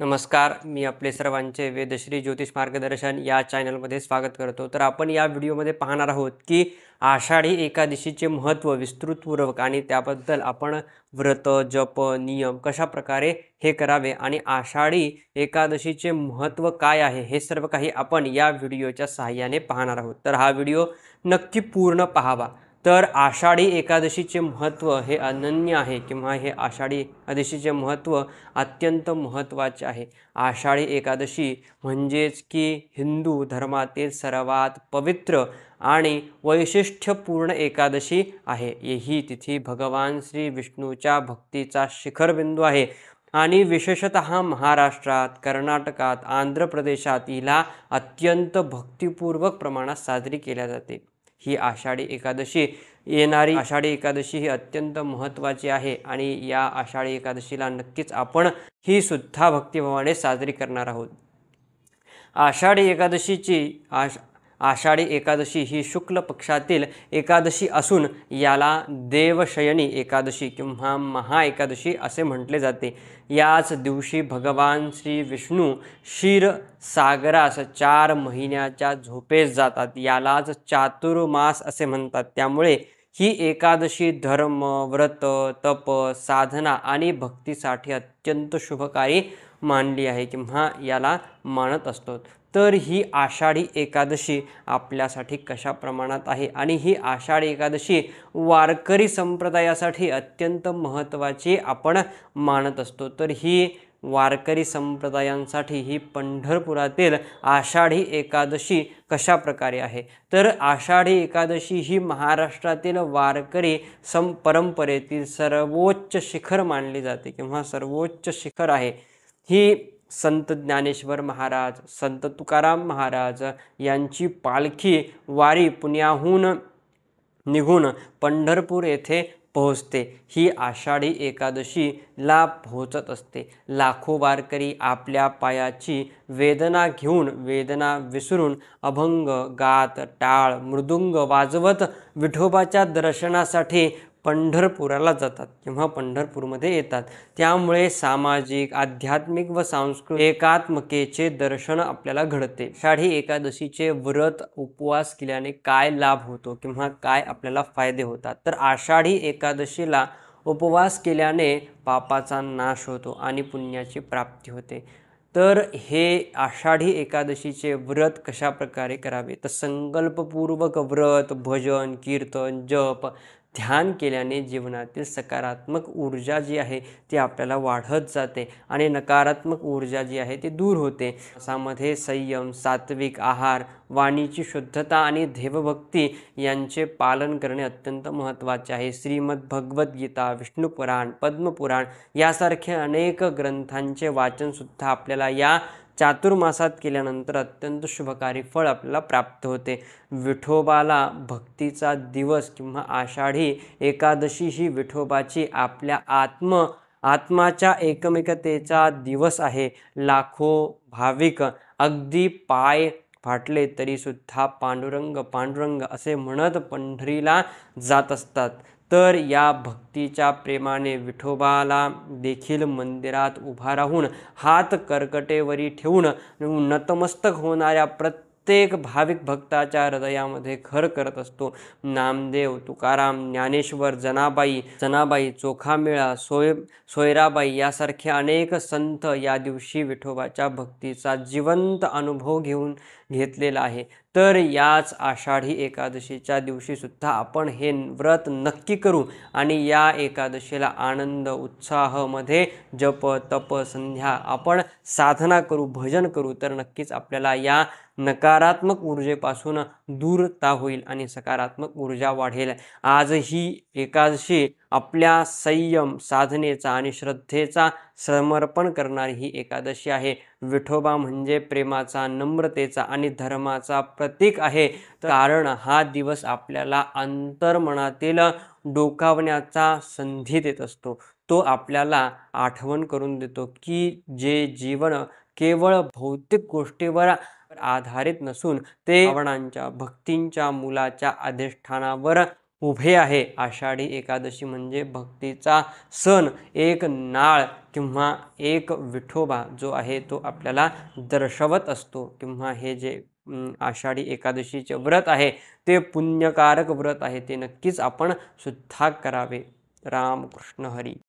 नमस्कार, मी आपले सर्वांचे वेदश्री ज्योतिष मार्गदर्शन या चॅनलमध्ये स्वागत करतो। तर आपण या व्हिडिओमध्ये पाहणार आहोत की आषाढी एकादशीचे महत्त्व विस्तृतपूर्वक आणि त्याबद्दल आपण व्रत, जप, नियम कशा प्रकारे हे करावे आणि आषाढी एकादशीचे महत्त्व काय आहे हे सर्व काही आपण या व्हिडिओच्या सहाय्याने पाहणार आहोत। तर हा व्हिडिओ नक्की पूर्ण पाहावा। तर आषाढी एकादशीचे महत्त्व हे अनन्य आहे किंवा हे आषाढी एकादशीचे महत्त्व अत्यंत महत्त्वाचे आहे। आषाढी एकादशी म्हणजेच की हिंदू धर्मातील सर्वात पवित्र आणि वैशिष्ट्यपूर्ण एकादशी आहे। ही तिथी भगवान श्री विष्णूच्या भक्तीचा शिखरबिंदू आहे आणि विशेषतः महाराष्ट्रात, कर्नाटकात, आंध्र प्रदेशात हिला अत्यंत भक्तिपूर्वक प्रमाणात साजरी केल्या जाते। ही आषाढी एकादशी येणारी आषाढी एकादशी ही अत्यंत महत्त्वाची आहे आणि या आषाढी एकादशीला नक्कीच आपण ही सुद्धा भक्तिभावाने साजरी करणार आहोत। आषाढी एकादशी ही शुक्ल पक्षातील एकादशी असून याला देवशयनी एकादशी किंवा महा एकादशी असे म्हटले जाते। याच दिवशी भगवान श्री विष्णू क्षीर सागरास 4 महिन्याच्या झोपेस जातात। यालाच चातुर्मास असे म्हणतात। त्यामुळे ही एकादशी धर्म, व्रत, तप, साधना आणि भक्तीसाठी अत्यंत शुभकारी मानली आहे किंवा याला मानत असतो। तर ही आषाढी एकादशी आपल्यासाठी कशा प्रमाणात आहे आणि ही आषाढी एकादशी वारकरी संप्रदायासाठी अत्यंत महत्त्वाची आपण मानत असतो। तर ही वारकरी संप्रदायांसाठी ही पंढरपुरातील आषाढी एकादशी कशा प्रकारे आहे, तर आषाढी एकादशी ही महाराष्ट्रातील वारकरी परंपरेतील सर्वोच्च शिखर मानली जाते किंवा सर्वोच्च शिखर आहे। ही संत ज्ञानेश्वर महाराज, संत तुकाराम महाराज यांची पालखी वारी पुण्याहून निघून पंढरपूर येथे पोहोचते। ही आषाढी एकादशीला पोहोचत असते। लाखो वारकरी आपल्या पायाची वेदना घेऊन, वेदना विसरून अभंग गात, टाळ मृदुंग वाजवत विठोबाच्या दर्शनासाठी पंढरपुराला जातात किंवा पंढरपूरमध्ये येतात। त्यामुळे सामाजिक, आध्यात्मिक व सांस्कृतिक एकात्मतेचे दर्शन आपल्याला घडते। आषाढी एकादशीचे व्रत, उपवास केल्याने काय लाभ होतो किंवा काय आपल्याला फायदे होतात, तर आषाढी एकादशीला उपवास केल्याने पापाचा नाश होतो आणि पुण्याची प्राप्ती होते। तर हे आषाढी एकादशीचे व्रत कशा प्रकारे करावे, तर संकल्पपूर्वक व्रत, भजन, कीर्तन, जप, ध्यान केल्याने जीवनातील सकारात्मक ऊर्जा जी आहे ती आपल्याला वाढत जाते आणि नकारात्मक ऊर्जा जी आहे ती दूर होते। त्यामध्ये संयम, सात्विक आहार, वाणीची शुद्धता आणि देवभक्ती यांचे पालन करणे अत्यंत महत्त्वाचे आहे। श्रीमद भगवद्गीता, विष्णू पुराण, पद्मपुराण यासारखे अनेक ग्रंथांचे वाचन सुद्धा आपल्याला या चातुर्मासात केल्यानंतर अत्यंत शुभकारी फळ आपल्याला प्राप्त होते। विठोबाला भक्तीचा दिवस किंवा आषाढी एकादशी ही विठोबाची आपल्या आत्माच्या एकमेकतेचा दिवस आहे। लाखो भाविक अगदी पाय फाटले तरी सुद्धा पांडुरंग पांडुरंग असे म्हणत पंढरीला जात असतात। तर या भक्तीच्या प्रेमाने विठोबाला देखील मंदिरात उभा राहून हात करकटेवरी ठेवून नतमस्तक होणाऱ्या प्रत्येक भाविक भक्ताच्या हृदयामध्ये घर करत असतो। नामदेव, तुकाराम, ज्ञानेश्वर, जनाबाई, चोखामेळा, सोयराबाई यासारखे अनेक संत या दिवशी विठोबाच्या भक्तीचा जिवंत अनुभव घेतलेला आहे। तर याच आषाढी एकादशीच्या दिवशी सुद्धा आपण हे व्रत नक्की करू आणि या एकादशीला आनंद उत्साहामध्ये जप, तप, संध्या आपण साधना करू, भजन करू, तर नक्कीच आपल्याला या नकारात्मक ऊर्जेपासून दूरता होईल आणि सकारात्मक ऊर्जा वाढेल। आज ही एकादशी आपल्या संयम, साधनेचा आणि श्रद्धेचा समर्पण करणारी ही एकादशी आहे। विठोबा म्हणजे प्रेमाचा, नम्रतेचा आणि धर्माचा प्रतीक आहे। कारण हा दिवस आपल्याला अंतर्मनातील डोकावण्याचा संधी देत असतो। तो आपल्याला आठवण करून देतो की जे जीवन केवळ भौतिक गोष्टीवर आधारित नसून ते भावनांच्या, भक्तींच्या मुलाच्या अधिष्ठानावर उभे आहे। आषाढी एकादशी म्हणजे भक्तीचा सण, एक नाळ किंवा एक विठोबा जो आहे तो आपल्याला दर्शवत असतो, किंवा हे जे आषाढी एकादशीचे व्रत आहे ते पुण्यकारक व्रत आहे, ते नक्कीच आपण सुद्धा करावे. रामकृष्ण हरी.